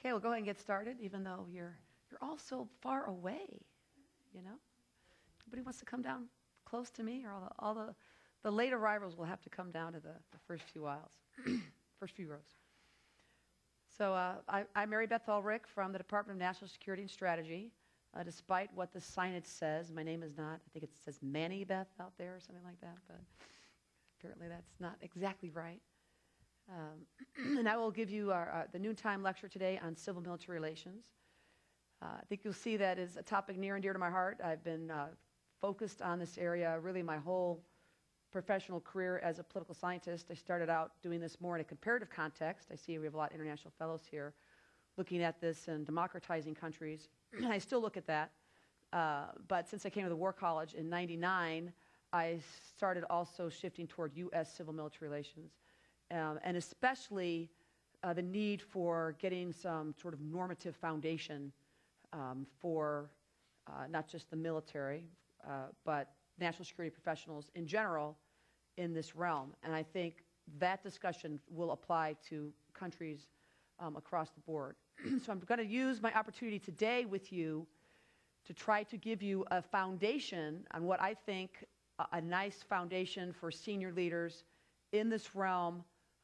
Okay, we'll go ahead and get started, even though you're all so far away, you know? Nobody wants to come down close to me, or all the late arrivals will have to come down to the first few aisles, first few rows. So I'm Marybeth Ulrich from the Department of National Security and Strategy. Despite what the signage says, my name is not, I think it says Manybeth out there or something like that, but apparently that's not exactly right. And I will give you the noontime lecture today on civil-military relations. I think you'll see that is a topic near and dear to my heart. I've been focused on this area really my whole professional career as a political scientist. I started out doing this more in a comparative context. I see we have a lot of international fellows here looking at this and democratizing countries. I still look at that. But since I came to the War College in '99, I started also shifting toward U.S. civil-military relations. And especially the need for getting some sort of normative foundation for not just the military, but national security professionals in general in this realm. And I think that discussion will apply to countries across the board. So I'm going to use my opportunity today with you to try to give you a foundation on what I think a nice foundation for senior leaders in this realm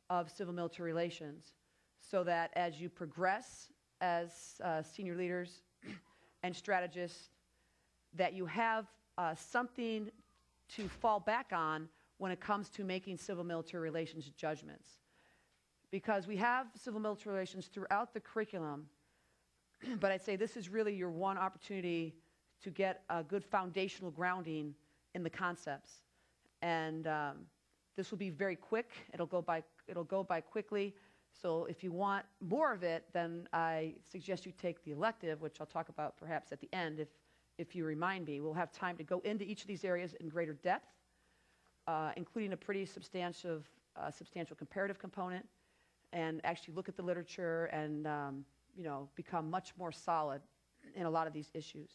of civil-military relations, so that as you progress as senior leaders and strategists, that you have something to fall back on when it comes to making civil-military relations judgments. Because we have civil-military relations throughout the curriculum, but I'd say this is really your one opportunity to get a good foundational grounding in the concepts. And this will be very quick. It'll go by quickly. So if you want more of it, then I suggest you take the elective, which I'll talk about perhaps at the end if you remind me. We'll have time to go into each of these areas in greater depth, including a pretty substantial comparative component, and actually look at the literature and become much more solid in a lot of these issues.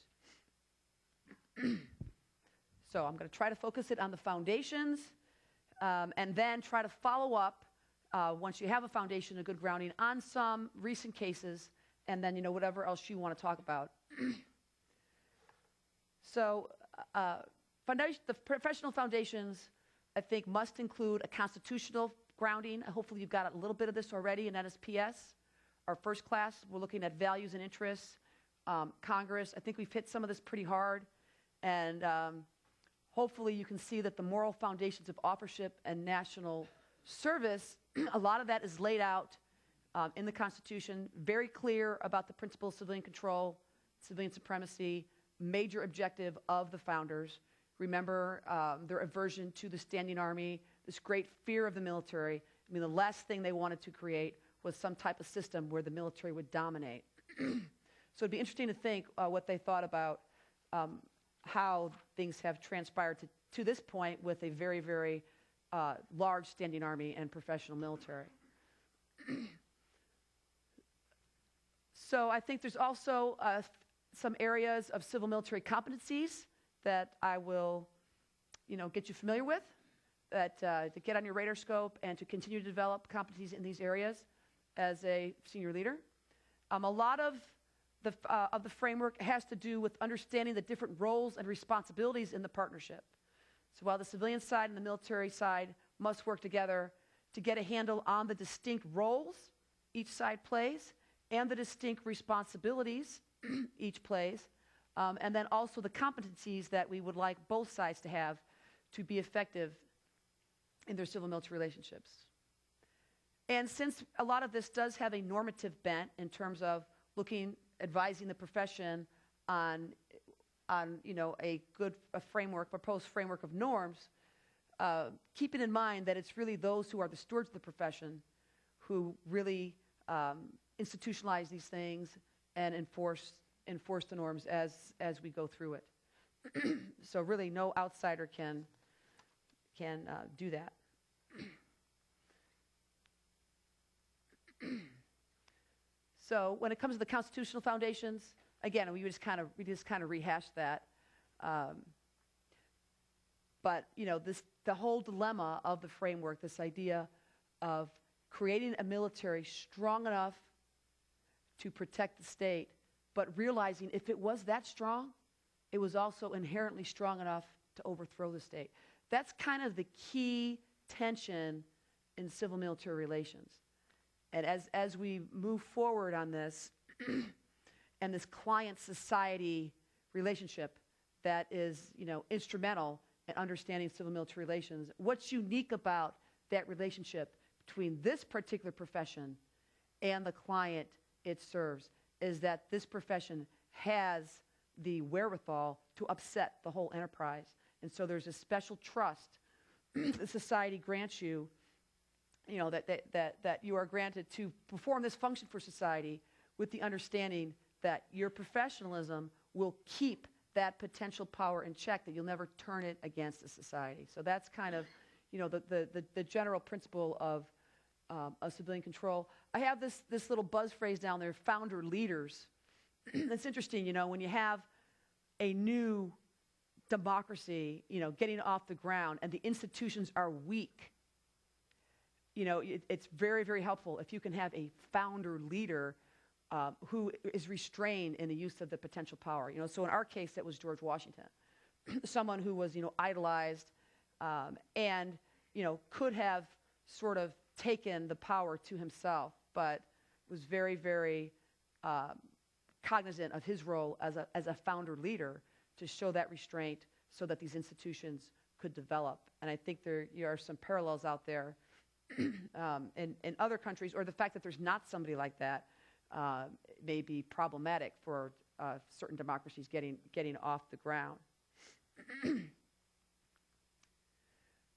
So I'm going to try to focus it on the foundations, and then try to follow up once you have a foundation, a good grounding, on some recent cases, and then whatever else you want to talk about. So the professional foundations, I think, must include a constitutional grounding. Hopefully you've got a little bit of this already in NSPS. Our first class, we're looking at values and interests. Congress, I think we've hit some of this pretty hard. And hopefully you can see that the moral foundations of authorship and national service, a lot of that is laid out in the Constitution, very clear about the principle of civilian control, civilian supremacy, major objective of the founders. Remember their aversion to the standing army, this great fear of the military. I mean, the last thing they wanted to create was some type of system where the military would dominate. So it'd be interesting to think what they thought about how things have transpired to this point with a very, very large standing army and professional military. So I think there's also some areas of civil military competencies that I will, get you familiar with, that to get on your radar scope and to continue to develop competencies in these areas as a senior leader. A lot of the framework has to do with understanding the different roles and responsibilities in the partnership. So while the civilian side and the military side must work together to get a handle on the distinct roles each side plays and the distinct responsibilities each plays, and then also the competencies that we would like both sides to have to be effective in their civil-military relationships. And since a lot of this does have a normative bent in terms of advising the profession on a proposed framework of norms, keeping in mind that it's really those who are the stewards of the profession who really institutionalize these things and enforce the norms as we go through it. So really no outsider can do that. So when it comes to the constitutional foundations, again, we just kind of rehashed that. But the whole dilemma of the framework, this idea of creating a military strong enough to protect the state, but realizing if it was that strong, it was also inherently strong enough to overthrow the state. That's kind of the key tension in civil-military relations. And as we move forward on this, and this client-society relationship that is, instrumental in understanding civil-military relations, what's unique about that relationship between this particular profession and the client it serves is that this profession has the wherewithal to upset the whole enterprise. And so there's a special trust that society grants you, that you are granted to perform this function for society with the understanding that your professionalism will keep that potential power in check, that you'll never turn it against the society. So that's kind of, the general principle of civilian control. I have this little buzz phrase down there, founder leaders. It's interesting, when you have a new democracy, getting off the ground and the institutions are weak, it's very, very helpful if you can have a founder leader who is restrained in the use of the potential power. So in our case, that was George Washington, someone who was, idolized and, could have sort of taken the power to himself, but was very, very cognizant of his role as a founder leader to show that restraint so that these institutions could develop. And I think there are some parallels out there in other countries, or the fact that there's not somebody like that may be problematic for certain democracies getting off the ground.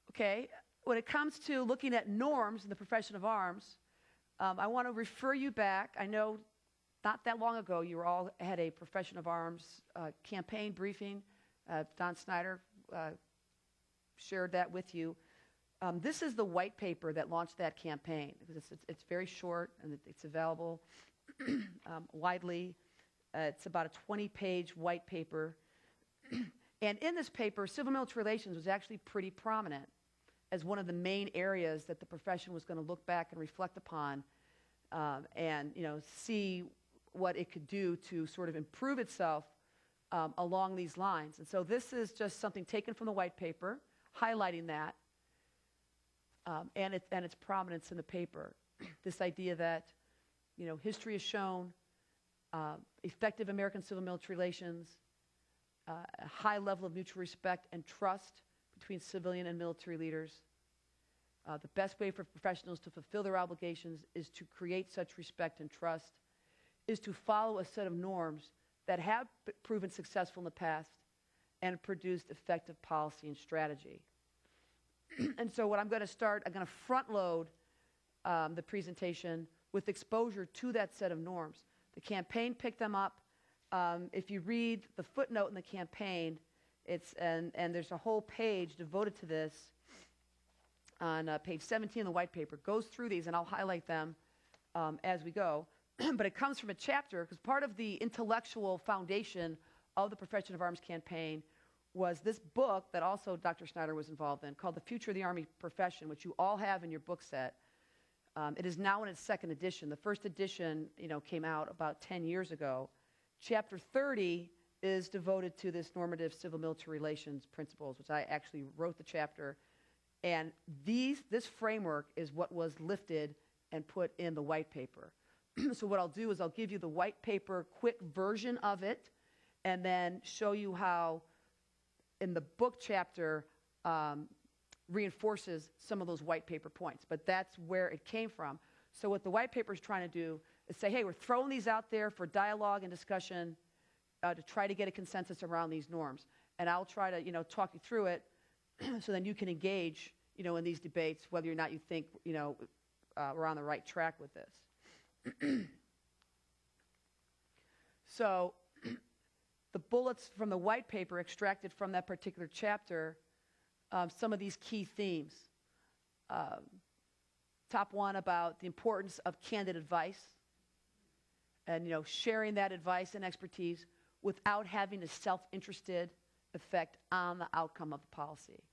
Okay, when it comes to looking at norms in the profession of arms, I want to refer you back. I know not that long ago you all had a profession of arms campaign briefing. Don Snyder shared that with you. This is the white paper that launched that campaign. It's very short and it's available widely. It's about a 20-page white paper. And in this paper, civil-military relations was actually pretty prominent as one of the main areas that the profession was going to look back and reflect upon and see what it could do to sort of improve itself along these lines. And so this is just something taken from the white paper, highlighting that and its prominence in the paper. This idea that history has shown effective American civil-military relations, a high level of mutual respect and trust between civilian and military leaders. The best way for professionals to fulfill their obligations is to create such respect and trust, is to follow a set of norms that have proven successful in the past and produced effective policy and strategy. And so what I'm going to start, I'm going to front load the presentation with exposure to that set of norms. The campaign picked them up. If you read the footnote in the campaign, and there's a whole page devoted to this on page 17 of the white paper. It goes through these, and I'll highlight them as we go. But it comes from a chapter, because part of the intellectual foundation of the Profession of Arms campaign was this book that also Dr. Snyder was involved in, called The Future of the Army Profession, which you all have in your book set. It is now in its second edition. The first edition, came out about 10 years ago. Chapter 30 is devoted to this normative civil-military relations principles, which I actually wrote the chapter. And this framework is what was lifted and put in the white paper. So what I'll do is I'll give you the white paper quick version of it, and then show you how in the book chapter reinforces some of those white paper points. But that's where it came from. So what the white paper is trying to do is say, hey, we're throwing these out there for dialogue and discussion to try to get a consensus around these norms. And I'll try to, talk you through it so then you can engage, in these debates, whether or not you think, we're on the right track with this. So the bullets from the white paper extracted from that particular chapter, some of these key themes. Top one about the importance of candid advice and, sharing that advice and expertise without having a self-interested effect on the outcome of the policy.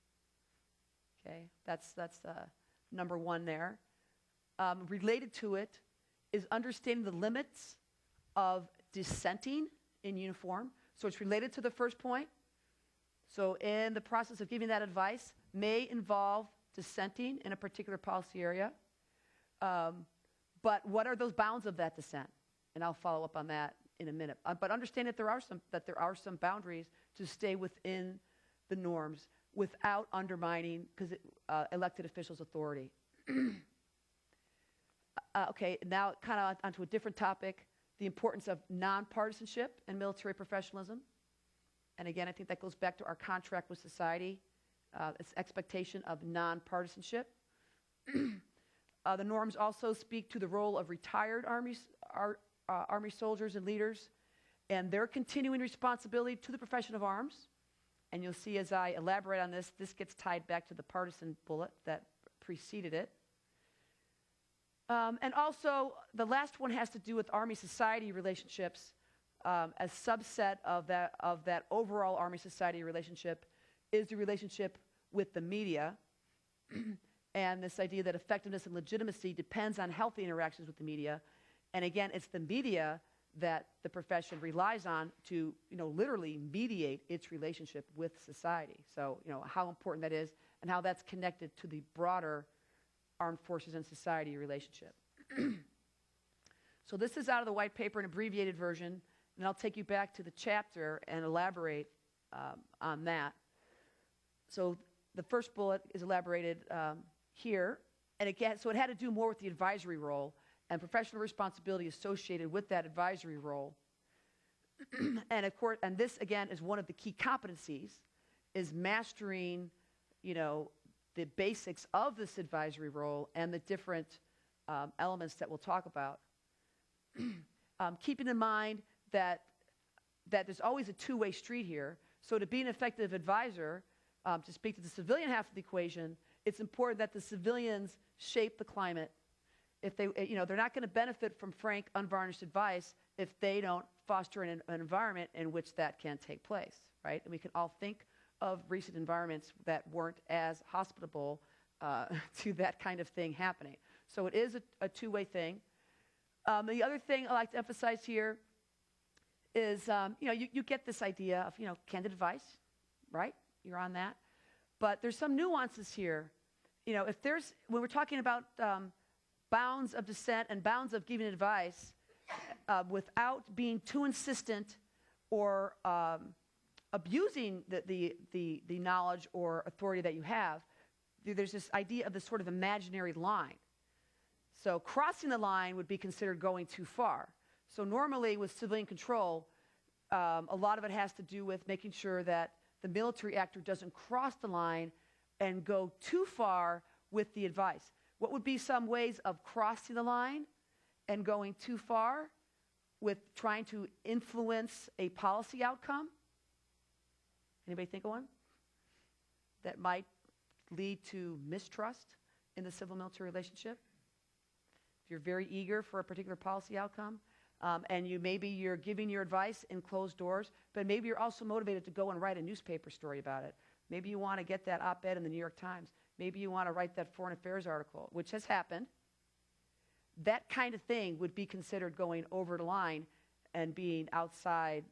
Okay, that's number one there. Related to it is understanding the limits of dissenting in uniform. So it's related to the first point. So in the process of giving that advice may involve dissenting in a particular policy area. But what are those bounds of that dissent? And I'll follow up on that in a minute. But understand that there are some boundaries to stay within the norms without undermining elected officials' authority. Okay, now kind of onto a different topic, the importance of nonpartisanship and military professionalism. And again, I think that goes back to our contract with society, its expectation of nonpartisanship. The norms also speak to the role of retired Army soldiers and leaders and their continuing responsibility to the profession of arms. And you'll see as I elaborate on this, this gets tied back to the partisan bullet that preceded it. And also, the last one has to do with Army-society relationships. A subset of that overall Army-society relationship is the relationship with the media. And this idea that effectiveness and legitimacy depends on healthy interactions with the media. And again, it's the media that the profession relies on to, literally mediate its relationship with society. So, how important that is and how that's connected to the broader armed forces and society relationship. So this is out of the white paper, an abbreviated version, and I'll take you back to the chapter and elaborate on that. So the first bullet is elaborated here, and again, so it had to do more with the advisory role and professional responsibility associated with that advisory role. And of course, and this again is one of the key competencies, is mastering, the basics of this advisory role and the different elements that we'll talk about. Keeping in mind that there's always a two-way street here. So to be an effective advisor, to speak to the civilian half of the equation, it's important that the civilians shape the climate. If they, they're not going to benefit from frank, unvarnished advice if they don't foster an environment in which that can take place, right? And we can all think of recent environments that weren't as hospitable to that kind of thing happening. So it is a two-way thing. The other thing I like to emphasize here is, you get this idea of, candid advice, right? You're on that. But there's some nuances here. When we're talking about bounds of dissent and bounds of giving advice without being too insistent or abusing the knowledge or authority that you have, there's this idea of this sort of imaginary line. So crossing the line would be considered going too far. So normally with civilian control, a lot of it has to do with making sure that the military actor doesn't cross the line and go too far with the advice. What would be some ways of crossing the line and going too far with trying to influence a policy outcome? Anybody think of one that might lead to mistrust in the civil-military relationship? If you're very eager for a particular policy outcome, and you're giving your advice in closed doors, but maybe you're also motivated to go and write a newspaper story about it. Maybe you want to get that op-ed in the New York Times. Maybe you want to write that foreign affairs article, which has happened. That kind of thing would be considered going over the line and being outside,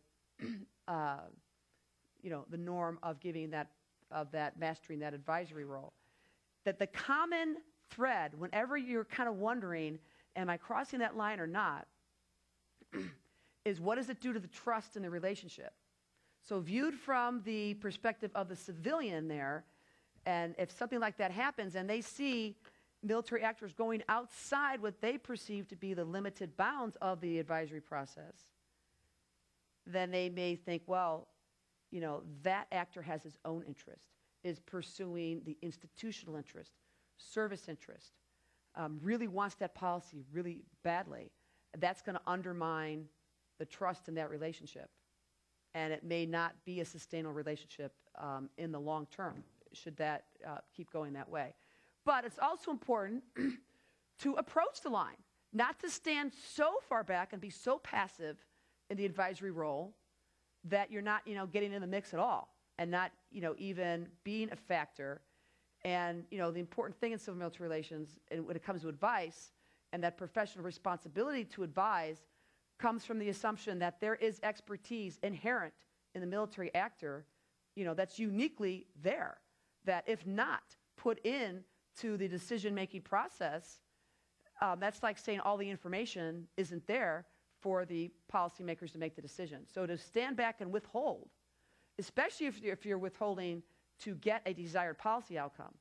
the norm of mastering that advisory role. That the common thread, whenever you're kind of wondering, am I crossing that line or not, is what does it do to the trust in the relationship? So viewed from the perspective of the civilian there, and if something like that happens and they see military actors going outside what they perceive to be the limited bounds of the advisory process, then they may think, well, that actor has his own interest, is pursuing the institutional interest, service interest, really wants that policy really badly. That's going to undermine the trust in that relationship. And it may not be a sustainable relationship in the long term, should that keep going that way. But it's also important to approach the line, not to stand so far back and be so passive in the advisory role that you're not, getting in the mix at all and not, even being a factor. And, the important thing in civil-military relations, and when it comes to advice and that professional responsibility to advise, comes from the assumption that there is expertise inherent in the military actor, that's uniquely there, that if not put in to the decision-making process, that's like saying all the information isn't there for the policymakers to make the decision. So to stand back and withhold, especially if you're withholding to get a desired policy outcome,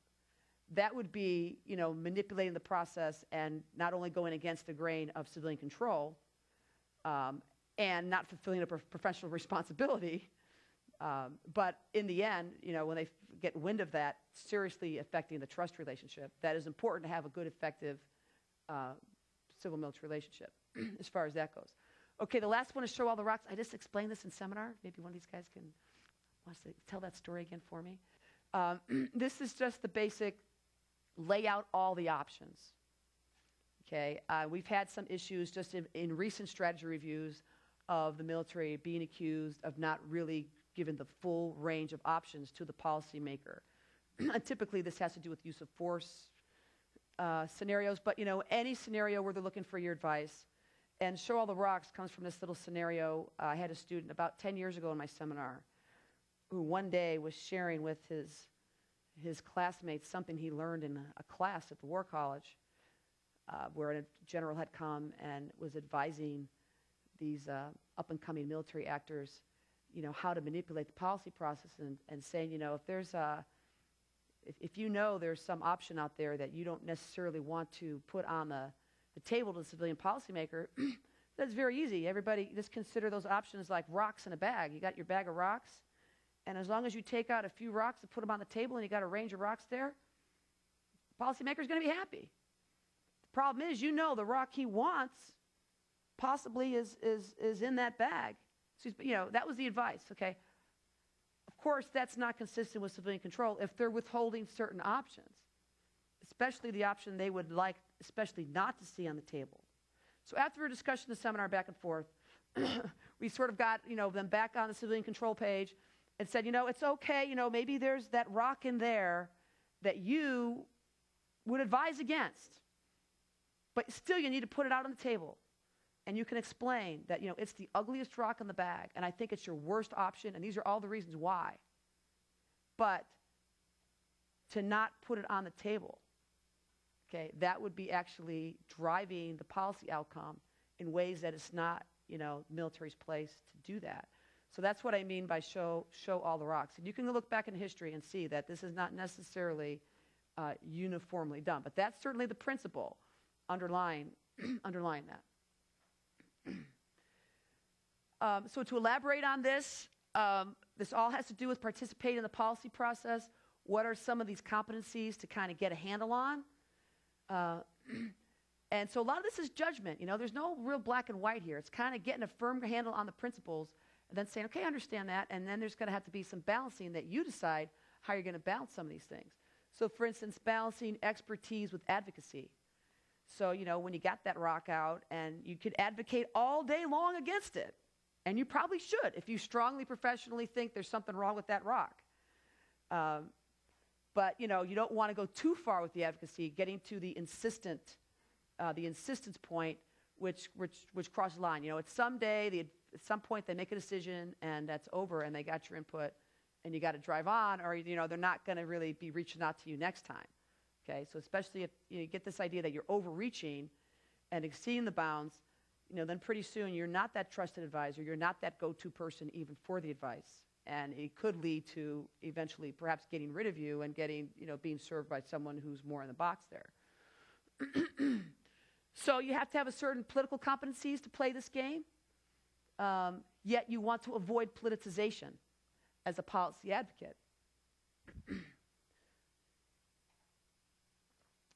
that would be, manipulating the process and not only going against the grain of civilian control, and not fulfilling a professional responsibility, but in the end, when they get wind of that, seriously affecting the trust relationship, that is important to have a good, effective civil-military relationship as far as that goes. Okay, the last one is show all the rocks. I just explained this in seminar. Maybe one of these guys wants to tell that story again for me. This is just the basic lay out all the options. Okay, we've had some issues just in recent strategy reviews of the military being accused of not really giving the full range of options to the policymaker. And typically this has to do with use of force scenarios, but any scenario where they're looking for your advice. And show all the rocks comes from this little scenario. I had a student about 10 years ago in my seminar who one day was sharing with his classmates something he learned in a class at the War College, where a general had come and was advising these up-and-coming military actors, how to manipulate the policy process, and saying, if there's if there's some option out there that you don't necessarily want to put on the table to the civilian policymaker, that's very easy. Everybody just consider those options like rocks in a bag. You got your bag of rocks, and as long as you take out a few rocks and put them on the table and you got a range of rocks there, the policymaker's going to be happy. The problem is, the rock he wants possibly is in that bag. So that was the advice, okay? Of course, that's not consistent with civilian control if they're withholding certain options, especially the option they would like, especially not to see on the table. So after a discussion, the seminar back and forth, we sort of got, them back on the civilian control page and said, it's okay, maybe there's that rock in there that you would advise against, but still you need to put it out on the table. And you can explain that, it's the ugliest rock in the bag, and I think it's your worst option, and these are all the reasons why. But to not put it on the table, okay, that would be actually driving the policy outcome in ways that it's not, military's place to do that. So that's what I mean by show all the rocks. And you can look back in history and see that this is not necessarily uniformly done, but that's certainly the principle underlying that. So to elaborate on this, this all has to do with participating in the policy process. What are some of these competencies to kind of get a handle on? And so a lot of this is judgment. There's no real black and white here. It's kind of getting a firm handle on the principles and then saying, okay, I understand that. And then there's going to have to be some balancing that you decide how you're going to balance some of these things. So for instance, balancing expertise with advocacy. So, when you got that rock out, and you could advocate all day long against it, and you probably should if you strongly professionally think there's something wrong with that rock. But, you don't want to go too far with the advocacy, getting to the insistence point, which crosses the line. At some point they make a decision, and that's over, and they got your input, and you got to drive on, or, they're not going to really be reaching out to you next time. Okay, so especially if you get this idea that you're overreaching and exceeding the bounds, then pretty soon you're not that trusted advisor, you're not that go-to person even for the advice, and it could lead to eventually perhaps getting rid of you and getting, being served by someone who's more in the box there. So you have to have a certain political competencies to play this game, yet you want to avoid politicization as a policy advocate.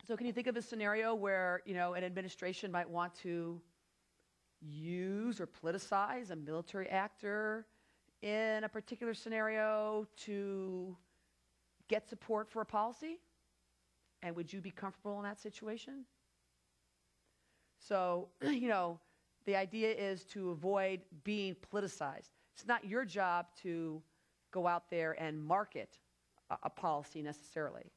So can you think of a scenario where, an administration might want to use or politicize a military actor in a particular scenario to get support for a policy? And would you be comfortable in that situation? So, the idea is to avoid being politicized. It's not your job to go out there and market a policy necessarily.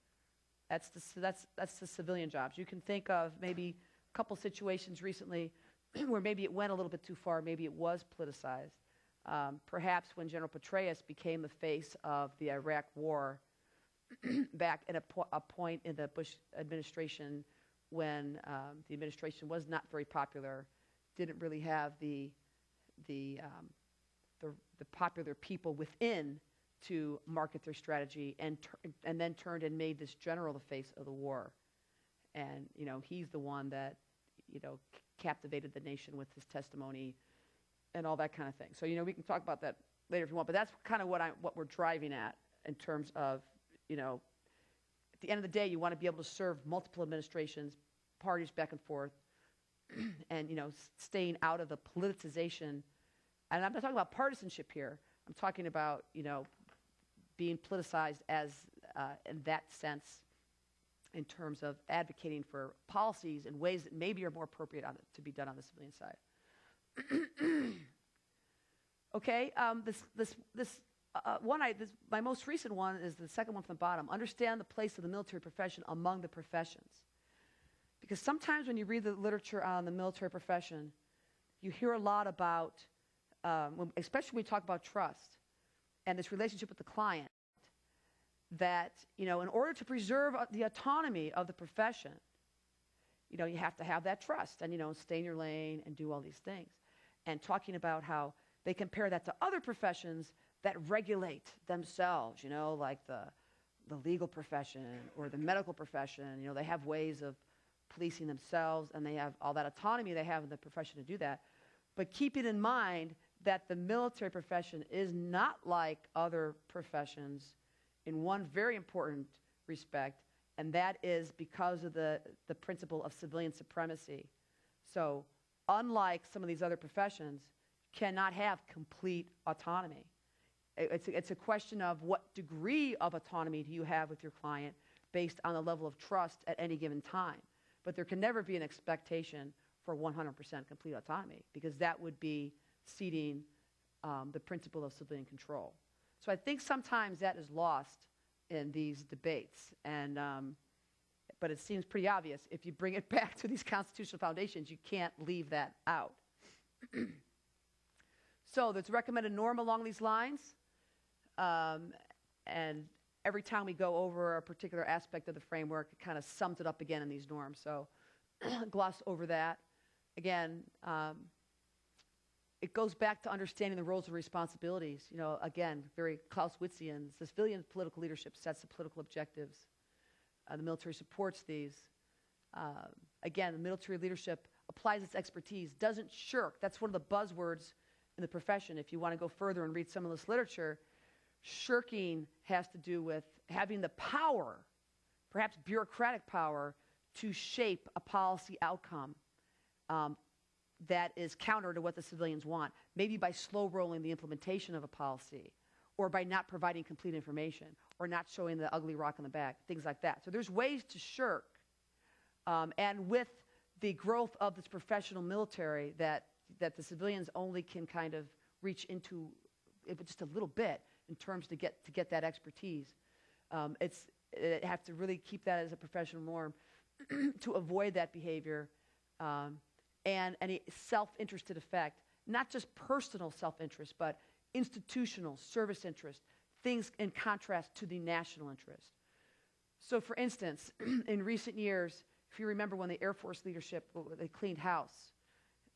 That's the civilian jobs. You can think of maybe a couple situations recently where maybe it went a little bit too far, maybe it was politicized. Perhaps when General Petraeus became the face of the Iraq War back at a point in the Bush administration when the administration was not very popular, didn't really have the popular people within to market their strategy, and then turned and made this general the face of the war. And, he's the one that, captivated the nation with his testimony and all that kind of thing. So, we can talk about that later if you want, but that's kind of what we're driving at in terms of, at the end of the day, you want to be able to serve multiple administrations, parties back and forth, and, staying out of the politicization. And I'm not talking about partisanship here. I'm talking about, being politicized as, in that sense, in terms of advocating for policies in ways that maybe are more appropriate to be done on the civilian side. Okay, my most recent one is the second one from the bottom. Understand the place of the military profession among the professions. Because sometimes when you read the literature on the military profession, you hear a lot about, especially when we talk about trust and this relationship with the client, that, in order to preserve the autonomy of the profession, you have to have that trust and, stay in your lane and do all these things. And talking about how they compare that to other professions that regulate themselves, like the legal profession or the medical profession. They have ways of policing themselves, and they have all that autonomy they have in the profession to do that. But keeping in mind that the military profession is not like other professions in one very important respect, and that is because of the principle of civilian supremacy. So unlike some of these other professions, cannot have complete autonomy. It's a question of what degree of autonomy do you have with your client based on the level of trust at any given time. But there can never be an expectation for 100% complete autonomy, because that would be ceding the principle of civilian control. So I think sometimes that is lost in these debates, and but it seems pretty obvious. If you bring it back to these constitutional foundations, you can't leave that out. So there's a recommended norm along these lines, and every time we go over a particular aspect of the framework, it kind of sums it up again in these norms. So gloss over that. Again, it goes back to understanding the roles and responsibilities. Again, very Clausewitzian. Civilian political leadership sets the political objectives. The military supports these. Again, the military leadership applies its expertise, doesn't shirk. That's one of the buzzwords in the profession. If you want to go further and read some of this literature, shirking has to do with having the power, perhaps bureaucratic power, to shape a policy outcome that is counter to what the civilians want, maybe by slow rolling the implementation of a policy, or by not providing complete information, or not showing the ugly rock in the back, things like that. So there's ways to shirk. And with the growth of this professional military that the civilians only can kind of reach into just a little bit in terms to get that expertise, it have to really keep that as a professional norm to avoid that behavior and any self-interested effect, not just personal self-interest, but institutional service interest, things in contrast to the national interest. So, for instance, in recent years, if you remember when the Air Force leadership, they cleaned house,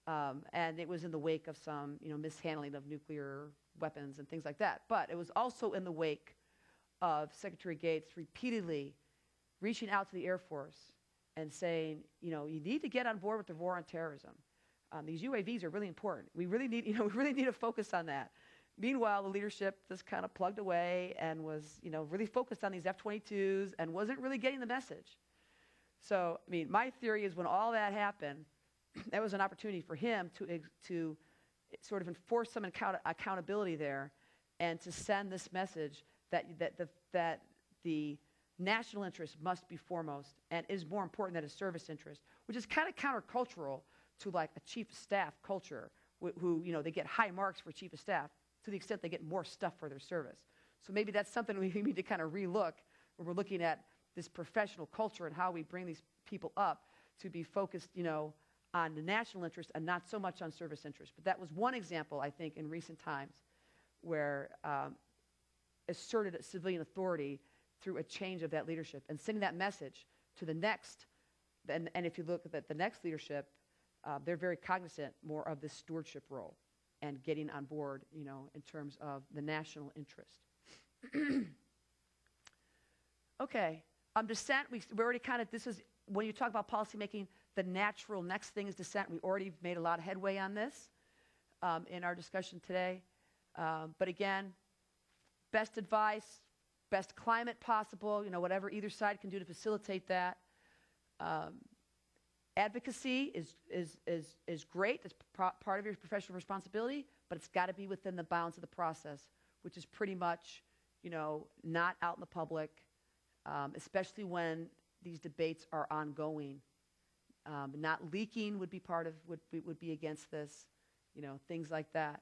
and it was in the wake of some, mishandling of nuclear weapons and things like that. But it was also in the wake of Secretary Gates repeatedly reaching out to the Air Force and saying, you need to get on board with the war on terrorism. These UAVs are really important. We really need to focus on that. Meanwhile, the leadership just kind of plugged away and was, really focused on these F-22s and wasn't really getting the message. So, my theory is when all that happened, that was an opportunity for him to sort of enforce some accountability there, and to send this message that the national interest must be foremost and is more important than a service interest, which is kind of countercultural to like a chief of staff culture, who they get high marks for chief of staff to the extent they get more stuff for their service. So maybe that's something we need to kind of relook when we're looking at this professional culture and how we bring these people up to be focused, on the national interest and not so much on service interest. But that was one example, I think, in recent times where asserted civilian authority through a change of that leadership and sending that message to the next. And if you look at the next leadership, they're very cognizant more of this stewardship role and getting on board, in terms of the national interest. Okay, dissent, we already this is, when you talk about policymaking, the natural next thing is dissent. We already made a lot of headway on this in our discussion today. But again, best advice, best climate possible, whatever either side can do to facilitate that. Advocacy is great. It's part of your professional responsibility, but it's got to be within the bounds of the process, which is pretty much, not out in the public, especially when these debates are ongoing. Not leaking would be would be against this, things like that.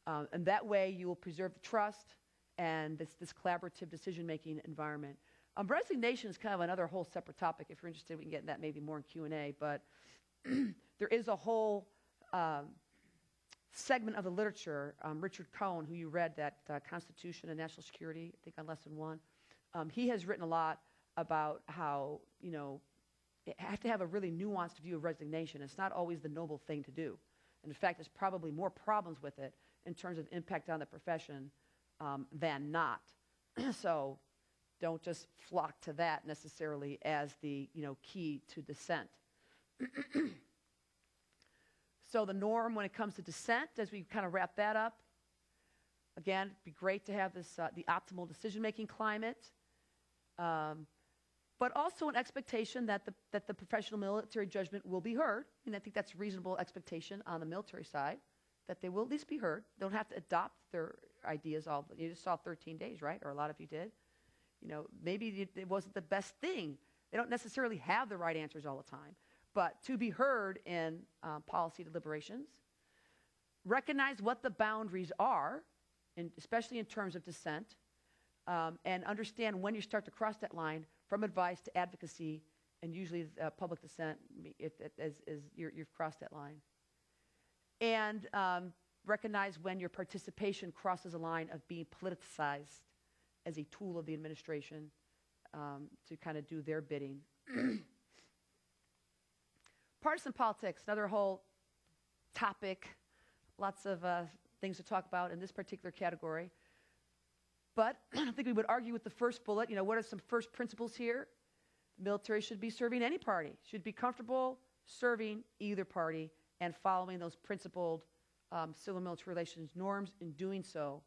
And that way you will preserve the trust and this collaborative decision-making environment. Resignation is kind of another whole separate topic. If you're interested, we can get into that maybe more in Q&A. But there is a whole segment of the literature. Richard Cohen, who you read, that Constitution and National Security, I think on Lesson 1, he has written a lot about how, you have to have a really nuanced view of resignation. It's not always the noble thing to do. And in fact, there's probably more problems with it in terms of impact on the profession than not. So don't just flock to that necessarily as the key to dissent. So the norm when it comes to dissent, as we kind of wrap that up, again, it'd be great to have this the optimal decision-making climate, but also an expectation that the professional military judgment will be heard. And I think that's a reasonable expectation on the military side, that they will at least be heard. They don't have to adopt their ideas all. You just saw 13 days, right? Or a lot of you did. Maybe it wasn't the best thing. They don't necessarily have the right answers all the time. But to be heard in policy deliberations, recognize what the boundaries are, especially in terms of dissent, and understand when you start to cross that line from advice to advocacy, and usually public dissent you've crossed that line. And recognize when your participation crosses a line of being politicized as a tool of the administration to kind of do their bidding. Partisan politics, another whole topic, lots of things to talk about in this particular category. But I don't think we would argue with the first bullet. What are some first principles here? The military should be serving any party, should be comfortable serving either party and following those principled civil military relations norms in doing so.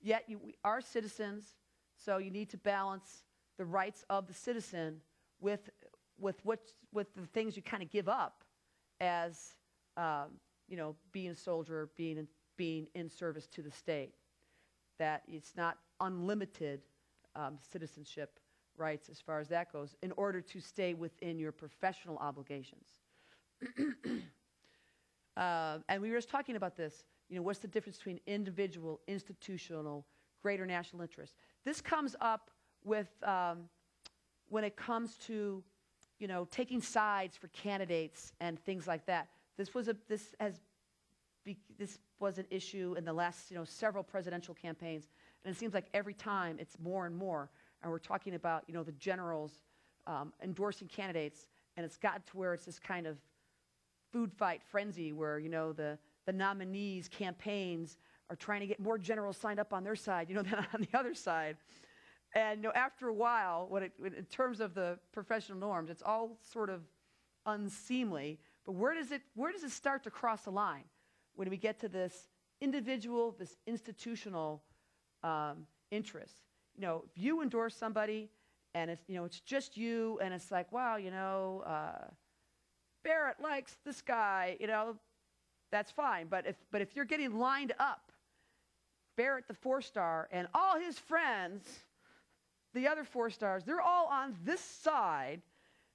Yet we are citizens, so you need to balance the rights of the citizen with the things you kind of give up as being a soldier, being in service to the state. That it's not unlimited citizenship rights as far as that goes, in order to stay within your professional obligations. And we were just talking about this. What's the difference between individual, institutional, greater national interest? This comes up with when it comes to taking sides for candidates and things like that. This was an issue in the last several presidential campaigns, and it seems like every time it's more and more. And we're talking about the generals endorsing candidates, and it's gotten to where it's this kind of food fight frenzy where the nominees' campaigns are trying to get more generals signed up on their side than on the other side. And after a while, in terms of the professional norms, it's all sort of unseemly. But where does it start to cross the line? When we get to this individual, this institutional interest. If you endorse somebody and it's just you, and it's like, wow, Barrett likes this guy, that's fine. But if you're getting lined up, Barrett the 4-star and all his friends, the other 4 stars, they're all on this side,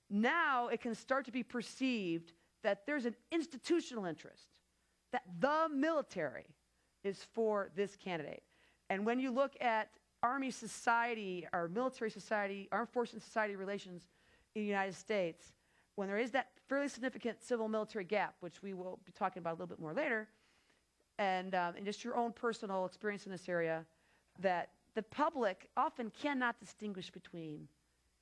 now it can start to be perceived that there's an institutional interest, that the military is for this candidate. And when you look at Army society, or military society, armed forces society relations in the United States, when there is that fairly significant civil-military gap, which we will be talking about a little bit more later, and just your own personal experience in this area, that the public often cannot distinguish between,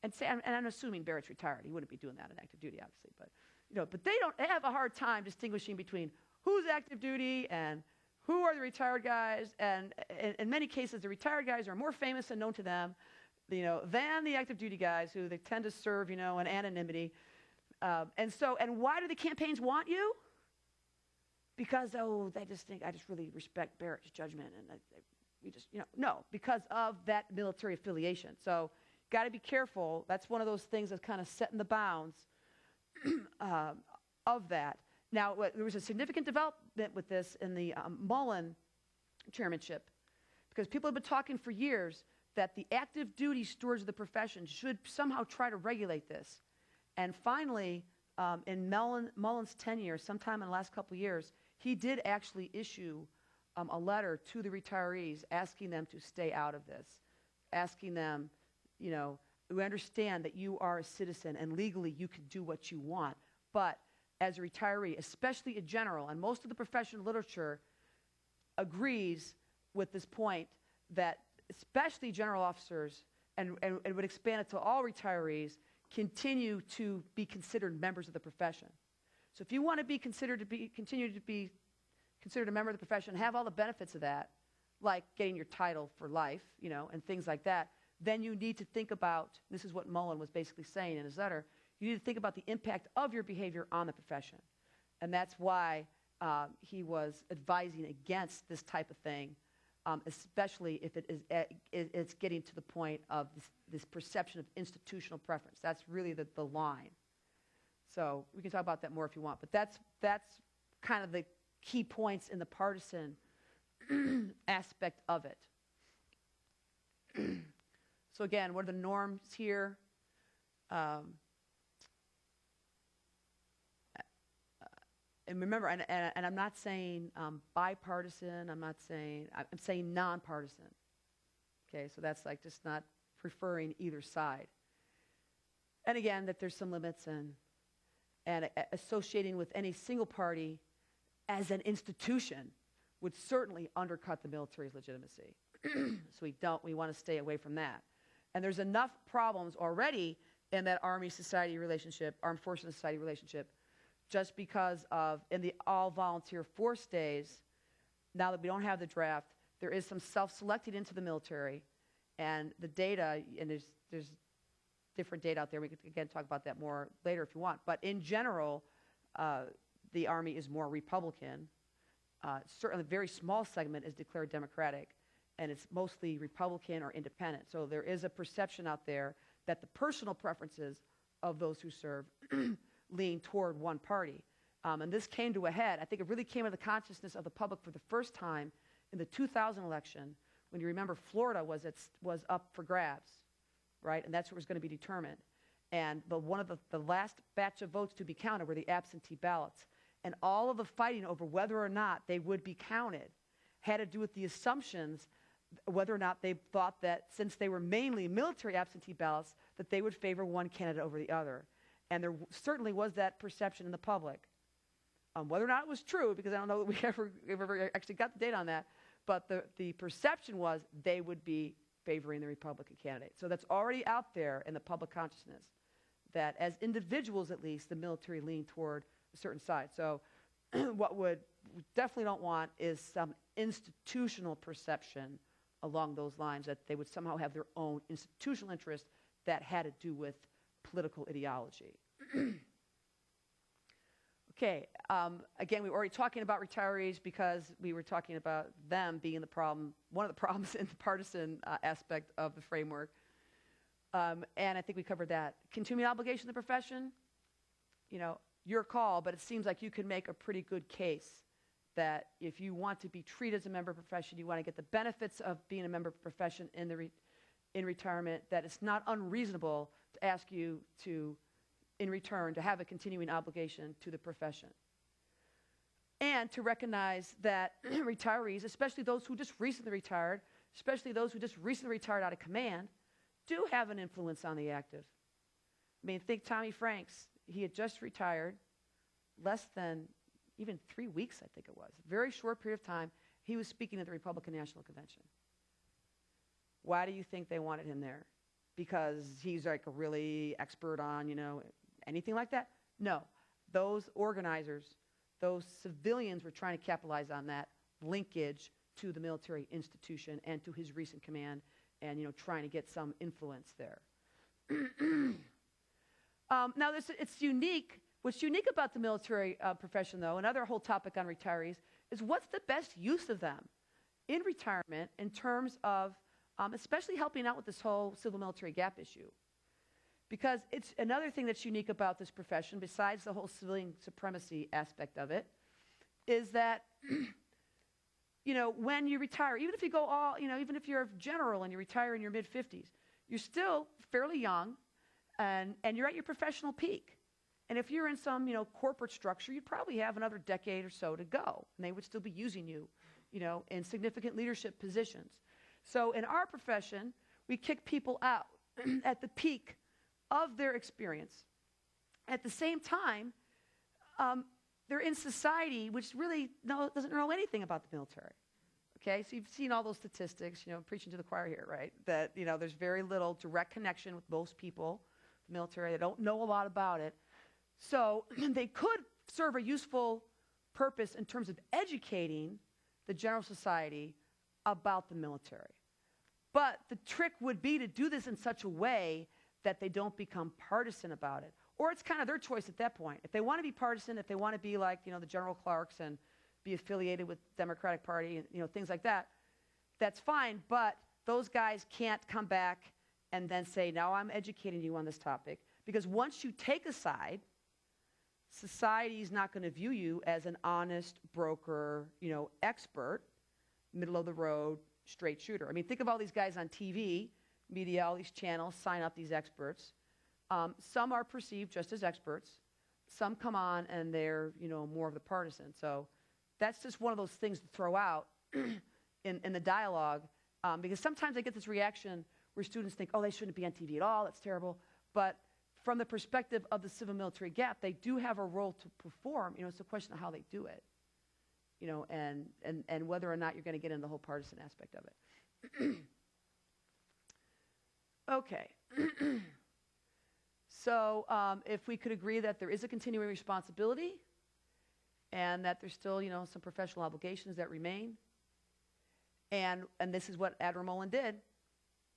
and I'm assuming Barrett's retired. He wouldn't be doing that in active duty, obviously, but they have a hard time distinguishing between who's active duty and who are the retired guys, and in many cases, the retired guys are more famous and known to them, than the active duty guys who they tend to serve, in anonymity. And why do the campaigns want you? Because, they just think, I just really respect Barrett's judgment, and we just, no, because of that military affiliation. So, got to be careful. That's one of those things that's kind of setting the bounds of that. Now, there was a significant development with this in the Mullen chairmanship, because people have been talking for years that the active duty stewards of the profession should somehow try to regulate this. And finally, in Mullen's tenure, sometime in the last couple of years, he did actually issue a letter to the retirees asking them to stay out of this, asking them, we understand that you are a citizen and legally you can do what you want, but as a retiree, especially a general, and most of the professional literature agrees with this point, that especially general officers, and would expand it to all retirees, continue to be considered members of the profession. So if you want to continue to be considered a member of the profession, have all the benefits of that, like getting your title for life, and things like that, then you need to think about, this is what Mullen was basically saying in his letter, you need to think about the impact of your behavior on the profession. And that's why he was advising against this type of thing, especially if it's getting to the point of this perception of institutional preference. That's really the line. So we can talk about that more if you want, but that's kind of the key points in the partisan aspect of it. So again, what are the norms here? And remember, and I'm not saying bipartisan, I'm saying nonpartisan. Okay, so that's like just not preferring either side. And again, that there's some limits, and associating with any single party as an institution would certainly undercut the military's legitimacy. So we want to stay away from that. And there's enough problems already in that Army-society relationship, armed forces-society relationship, just because of, in the all-volunteer force days, now that we don't have the draft, there is some self-selecting into the military, and the data, and there's different data out there. We could, again, talk about that more later if you want. But in general, the Army is more Republican. Certainly a very small segment is declared Democratic, and it's mostly Republican or independent. So there is a perception out there that the personal preferences of those who serve lean toward one party. And this came to a head. I think it really came into the consciousness of the public for the first time in the 2000 election, when you remember Florida was up for grabs, right? And that's what was going to be determined. And one of the last batch of votes to be counted were the absentee ballots. And all of the fighting over whether or not they would be counted had to do with the assumptions, whether or not they thought that since they were mainly military absentee ballots, that they would favor one candidate over the other. And there certainly was that perception in the public. Whether or not it was true, because I don't know that we ever actually got the data on that, but the perception was they would be favoring the Republican candidate. So that's already out there in the public consciousness, that as individuals at least, the military lean toward a certain side. So what we definitely don't want is some institutional perception along those lines, that they would somehow have their own institutional interest that had to do with political ideology. Okay, again, we were already talking about retirees because we were talking about them being the problem, one of the problems in the partisan aspect of the framework. And I think we covered that. Continuing obligation of the profession, your call, but it seems like you can make a pretty good case that if you want to be treated as a member of the profession, you want to get the benefits of being a member of the profession in retirement, that it's not unreasonable to ask you to, in return, to have a continuing obligation to the profession. And to recognize that retirees, especially those who just recently retired, especially those who just recently retired out of command, do have an influence on the active. I mean, think Tommy Franks, he had just retired, less than even 3 weeks, I think it was, very short period of time, he was speaking at the Republican National Convention. Why do you think they wanted him there? Because he's like a really expert on, anything like that? No. Those organizers, those civilians were trying to capitalize on that linkage to the military institution and to his recent command and, trying to get some influence there. Now, it's unique. What's unique about the military profession, though, another whole topic on retirees, is what's the best use of them in retirement in terms of especially helping out with this whole civil-military gap issue. Because it's another thing that's unique about this profession, besides the whole civilian supremacy aspect of it, is that, when you retire, even if you go even if you're a general and you retire in your mid-50s, you're still fairly young, and you're at your professional peak. And if you're in some, corporate structure, you'd probably have another decade or so to go, and they would still be using you, in significant leadership positions. So in our profession, we kick people out at the peak of their experience. At the same time, they're in society which really doesn't know anything about the military. Okay, so you've seen all those statistics, preaching to the choir here, right? That, there's very little direct connection with most people, the military. They don't know a lot about it. So they could serve a useful purpose in terms of educating the general society about the military. But the trick would be to do this in such a way that they don't become partisan about it. Or it's kind of their choice at that point. If they want to be partisan, if they want to be like, the General Clarks and be affiliated with the Democratic Party and, things like that, that's fine. But those guys can't come back and then say, now I'm educating you on this topic. Because once you take a side, society is not going to view you as an honest broker, expert, middle of the road, straight shooter. I mean, think of all these guys on TV, media, all these channels, sign up these experts. Some are perceived just as experts. Some come on and they're, more of the partisan. So that's just one of those things to throw out in the dialogue, because sometimes I get this reaction where students think, oh, they shouldn't be on TV at all, that's terrible. But from the perspective of the civil-military gap, they do have a role to perform. It's a question of how they do it, and whether or not you're going to get into the whole partisan aspect of it. Okay. So if we could agree that there is a continuing responsibility and that there's still, some professional obligations that remain, and this is what Admiral Mullen did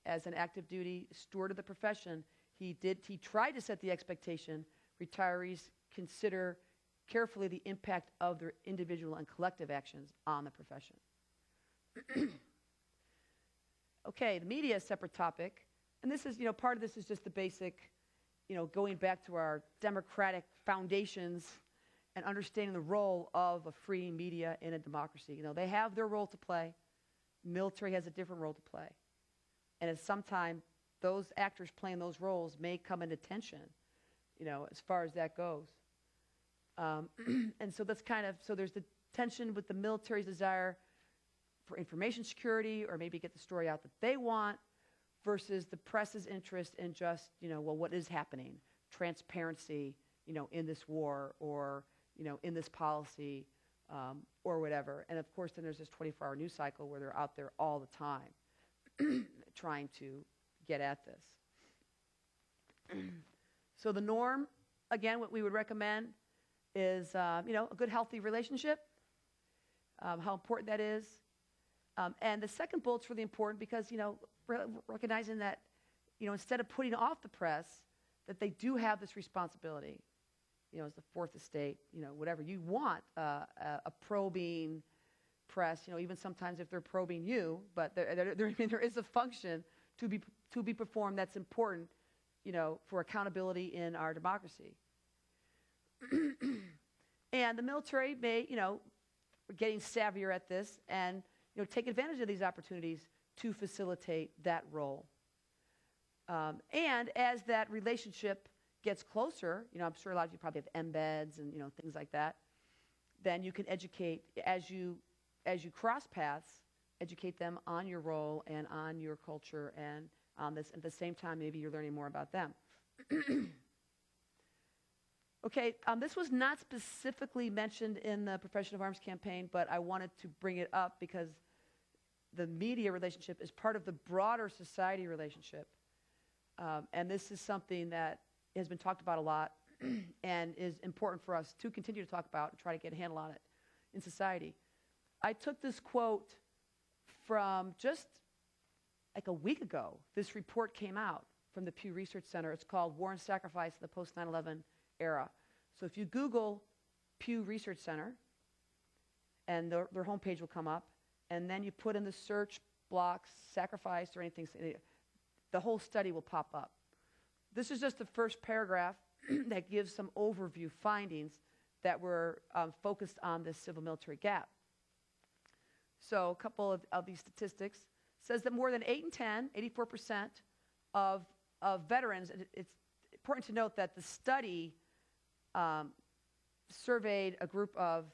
as an active duty steward of the profession. He tried to set the expectation retirees consider carefully the impact of their individual and collective actions on the profession. Okay, the media is a separate topic. And this is, part of this is just the basic, going back to our democratic foundations and understanding the role of a free media in a democracy. They have their role to play. Military has a different role to play. And at some time, those actors playing those roles may come into tension, as far as that goes. And so that's so there's the tension with the military's desire for information security or maybe get the story out that they want versus the press's interest in just, what is happening, transparency, in this war or, in this policy or whatever. And of course, then there's this 24-hour news cycle where they're out there all the time trying to get at this. So the norm, again, what we would recommend is, a good, healthy relationship, how important that is. And the second bullet's really important because, recognizing that, instead of putting off the press, that they do have this responsibility, as the fourth estate, whatever. You want a probing press, even sometimes if they're probing you, but there is a function to be performed that's important, for accountability in our democracy. And the military may, getting savvier at this and, take advantage of these opportunities to facilitate that role. And as that relationship gets closer, I'm sure a lot of you probably have embeds and, things like that, then you can educate, as you cross paths, educate them on your role and on your culture and on this. At the same time, maybe you're learning more about them. Okay, this was not specifically mentioned in the Profession of Arms campaign, but I wanted to bring it up because the media relationship is part of the broader society relationship. And this is something that has been talked about a lot and is important for us to continue to talk about and try to get a handle on it in society. I took this quote from just like a week ago. This report came out from the Pew Research Center. It's called War and Sacrifice in the Post-9/11 Era. So if you Google Pew Research Center, and their homepage will come up, and then you put in the search block sacrifice or anything, the whole study will pop up. This is just the first paragraph that gives some overview findings that were focused on this civil-military gap. So a couple of these statistics says that more than 8 in 10, 84% of veterans, it's important to note that the study surveyed a group of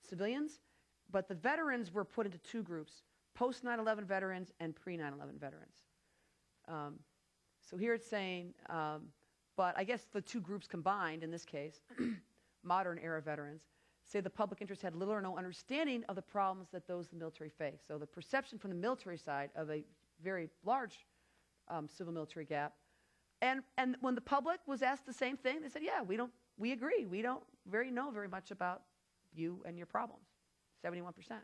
civilians, but the veterans were put into two groups, post-9/11 veterans and pre-9/11 veterans. So here it's saying, but I guess the two groups combined in this case, modern era veterans, say the public interest had little or no understanding of the problems that those in the military face. So the perception from the military side of a very large civil-military gap. And when the public was asked the same thing, they said, yeah, we agree. We don't know very much about you and your problems, 71%.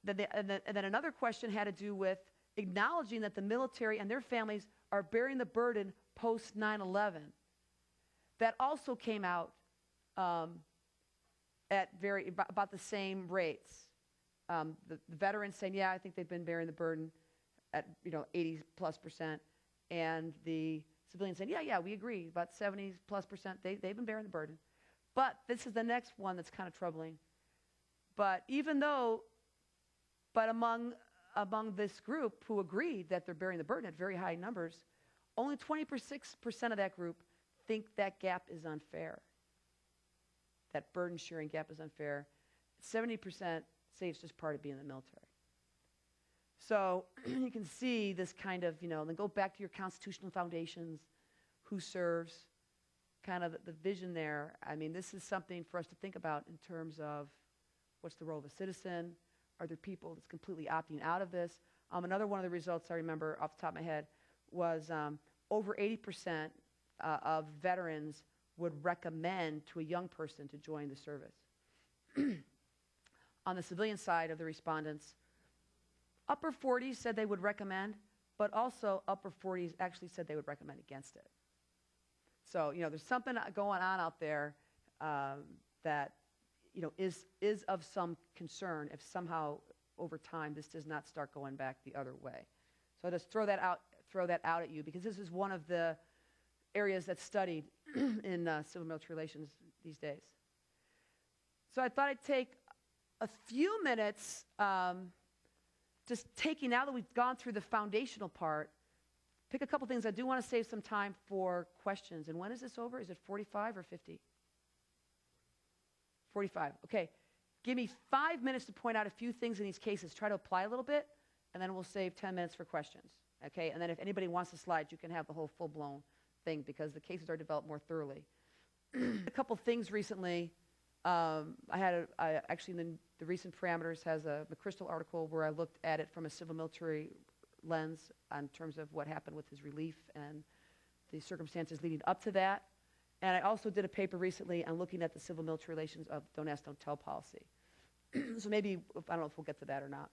Then another question had to do with acknowledging that the military and their families are bearing the burden post 9/11. That also came out at about the same rates. The veterans saying, yeah, I think they've been bearing the burden at 80+%, and the civilians saying, yeah, we agree, about 70+%. They've been bearing the burden. But this is the next one that's kind of troubling. But among this group who agreed that they're bearing the burden at very high numbers, only 26% of that group think that gap is unfair. That burden sharing gap is unfair. 70% say it's just part of being in the military. So you can see this kind of, then go back to your constitutional foundations, who serves, kind of the vision there. I mean, this is something for us to think about in terms of what's the role of a citizen? Are there people that's completely opting out of this? Another one of the results I remember off the top of my head was over 80% of veterans would recommend to a young person to join the service. On the civilian side of the respondents, upper 40s said they would recommend, but also upper 40s actually said they would recommend against it. So, there's something going on out there that, is of some concern if somehow over time this does not start going back the other way. So I'll just throw that out at you because this is one of the areas that's studied in civil-military relations these days. So I thought I'd take a few minutes now that we've gone through the foundational part, pick a couple things. I do want to save some time for questions. And when is this over? Is it 45 or 50? 45. Okay. Give me 5 minutes to point out a few things in these cases. Try to apply a little bit, and then we'll save 10 minutes for questions. Okay? And then if anybody wants the slides, you can have the whole full-blown thing because the cases are developed more thoroughly. A couple things recently. Actually, the recent parameters has a McChrystal article where I looked at it from a civil-military lens in terms of what happened with his relief and the circumstances leading up to that. And I also did a paper recently on looking at the civil-military relations of don't ask, don't tell policy. So maybe, I don't know if we'll get to that or not.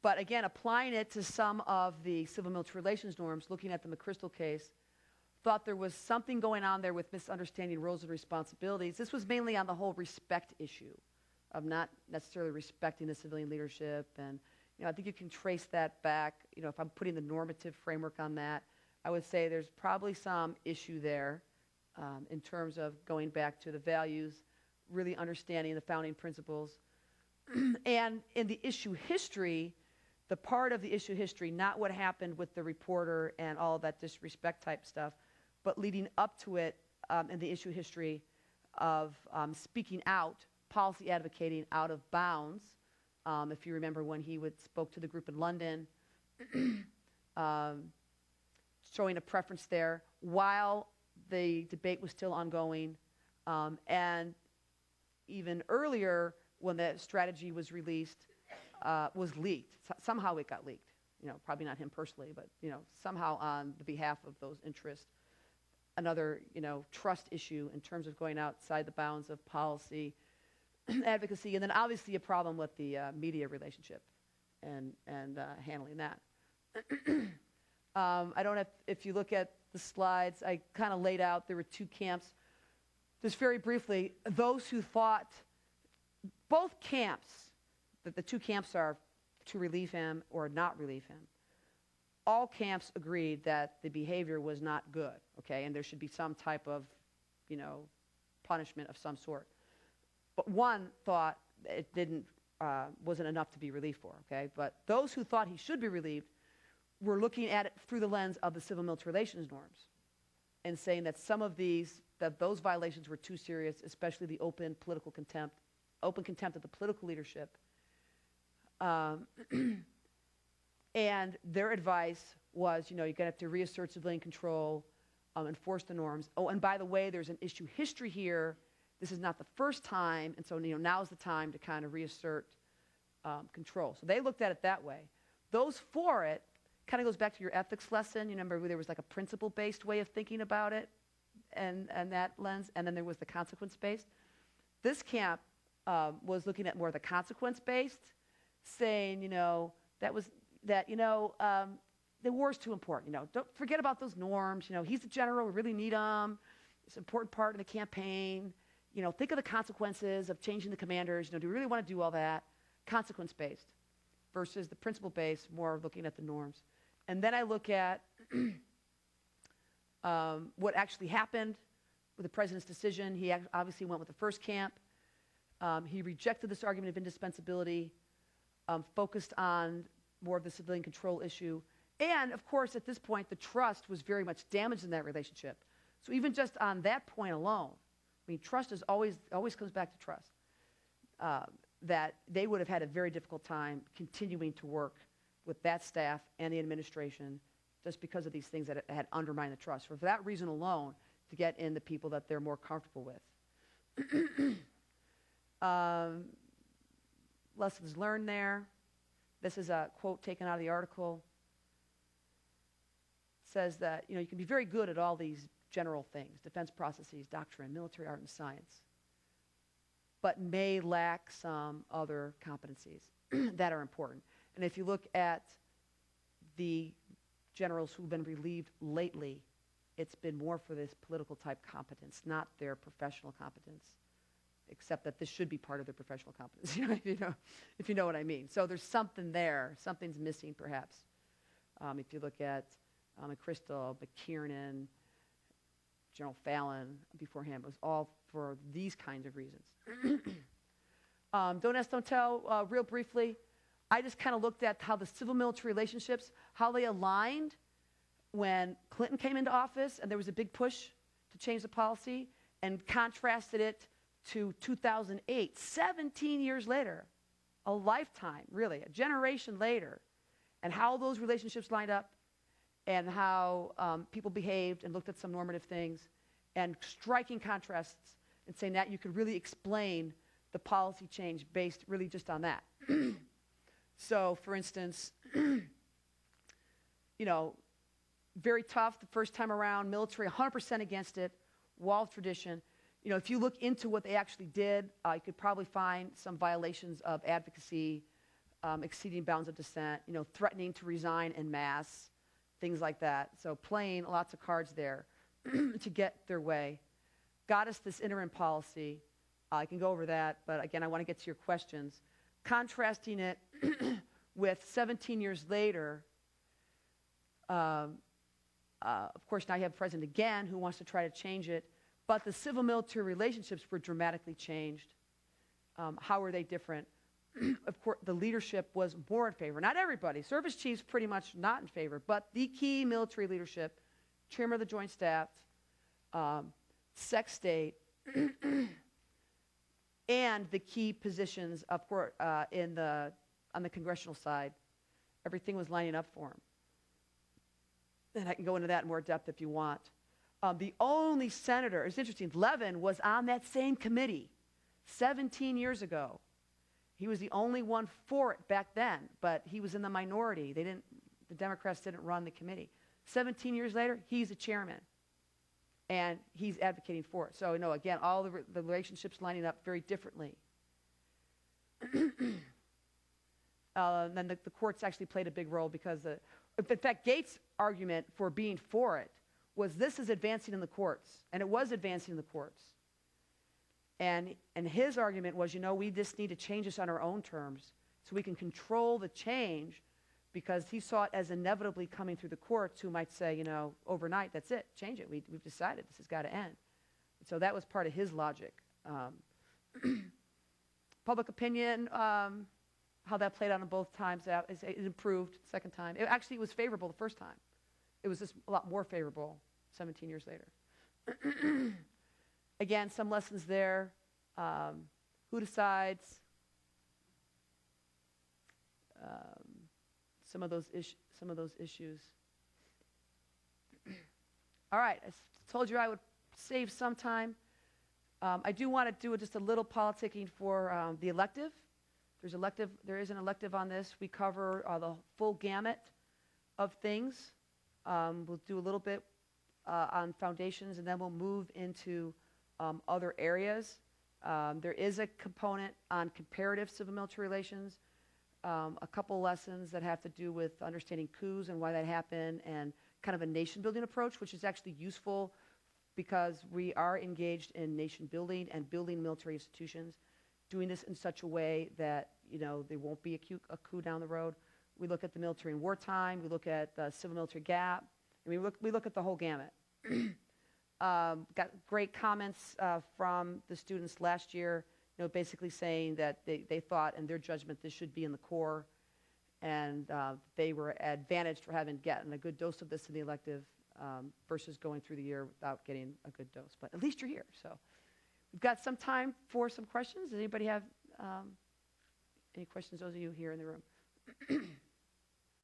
But again, applying it to some of the civil-military relations norms, looking at the McChrystal case, thought there was something going on there with misunderstanding roles and responsibilities. This was mainly on the whole respect issue of not necessarily respecting the civilian leadership. And I think you can trace that back. If I'm putting the normative framework on that, I would say there's probably some issue there in terms of going back to the values, really understanding the founding principles. And in the issue history, the part of the issue history, not what happened with the reporter and all of that disrespect type stuff, but leading up to it in the issue history of speaking out, policy advocating out of bounds If you remember when he spoke to the group in London, showing a preference there while the debate was still ongoing. And even earlier, when that strategy was released, was leaked. Somehow it got leaked. Probably not him personally, but, somehow on the behalf of those interests. Another, trust issue in terms of going outside the bounds of policy, advocacy, and then obviously a problem with the media relationship and handling that. I don't know if you look at the slides, I kind of laid out, there were two camps. Just very briefly, those who thought, both camps, that the two camps are to relieve him or not relieve him, all camps agreed that the behavior was not good, okay, and there should be some type of, punishment of some sort. But one thought it wasn't enough to be relieved for, okay? But those who thought he should be relieved were looking at it through the lens of the civil-military relations norms and saying that some of those violations were too serious, especially the open contempt of the political leadership. And their advice was, you're going to have to reassert civilian control, enforce the norms. Oh, and by the way, there's an issue history here. This is not the first time, and so now's the time to kind of reassert control. So they looked at it that way. Those for it kind of goes back to your ethics lesson. You remember there was like a principle-based way of thinking about it, and that lens, and then there was the consequence-based. This camp was looking at more of the consequence-based, saying, the war's too important. Don't forget about those norms. He's the general. We really need him. It's an important part of the campaign. Think of the consequences of changing the commanders. Do we really want to do all that? Consequence-based versus the principle-based, more looking at the norms. And then I look at what actually happened with the president's decision. He obviously went with the first camp. He rejected this argument of indispensability, focused on more of the civilian control issue. And, of course, at this point, the trust was very much damaged in that relationship. So even just on that point alone, trust is always comes back to trust, that they would have had a very difficult time continuing to work with that staff and the administration just because of these things that had undermined the trust. For that reason alone, to get in the people that they're more comfortable with. Lessons learned there. This is a quote taken out of the article. It says that, you can be very good at all these general things, defense processes, doctrine, military art, and science, but may lack some other competencies that are important. And if you look at the generals who've been relieved lately, it's been more for this political type competence, not their professional competence, except that this should be part of their professional competence, if you know what I mean. So there's something there. Something's missing, perhaps. If you look at McChrystal, McKiernan, General Fallon before him, it was all for these kinds of reasons. Don't ask, don't tell, real briefly. I just kind of looked at how the civil-military relationships, how they aligned when Clinton came into office and there was a big push to change the policy, and contrasted it to 2008, 17 years later, a lifetime, really, a generation later, and how those relationships lined up and how people behaved and looked at some normative things, and striking contrasts and saying that you could really explain the policy change based really just on that. So, for instance, very tough the first time around, military 100% against it, wall of tradition. If you look into what they actually did, you could probably find some violations of advocacy, exceeding bounds of dissent, threatening to resign en masse, things like that. So playing lots of cards there to get their way. Got us this interim policy. I can go over that, but again, I want to get to your questions. Contrasting it with 17 years later, of course, now you have a president again who wants to try to change it, but the civil-military relationships were dramatically changed. How were they different? Of course, the leadership was more in favor. Not everybody. Service chiefs pretty much not in favor, but the key military leadership, chairman of the Joint Staff, Sec State, and the key positions on the congressional side. Everything was lining up for him. And I can go into that in more depth if you want. The only senator, it's interesting, Levin was on that same committee 17 years ago. He was the only one for it back then, but he was in the minority. The Democrats didn't run the committee. 17 years later, he's the chairman, and he's advocating for it. So, again, all the relationships lining up very differently. Then the courts actually played a big role because, in fact, Gates' argument for being for it was this is advancing in the courts, and it was advancing in the courts. And his argument was, we just need to change this on our own terms so we can control the change, because he saw it as inevitably coming through the courts, who might say, overnight, that's it, change it. We've decided this has got to end. So that was part of his logic. Public opinion, how that played out on both times, it improved the second time. It was favorable the first time. It was just a lot more favorable 17 years later. Again, some lessons there. Who decides? Some of those issues. All right, I told you I would save some time. I do want to do just a little politicking for the elective. There is an elective on this. We cover the full gamut of things. We'll do a little bit on foundations, and then we'll move into other areas. There is a component on comparative civil military relations, a couple lessons that have to do with understanding coups and why that happened, and kind of a nation-building approach, which is actually useful because we are engaged in nation-building and building military institutions, doing this in such a way that, there won't be a coup down the road. We look at the military in wartime. We look at the civil-military gap. We look at the whole gamut. Got great comments from the students last year, basically saying that they thought, in their judgment, this should be in the core, and they were advantaged for having gotten a good dose of this in the elective versus going through the year without getting a good dose. But at least you're here. So we've got some time for some questions. Does anybody have any questions, those of you here in the room?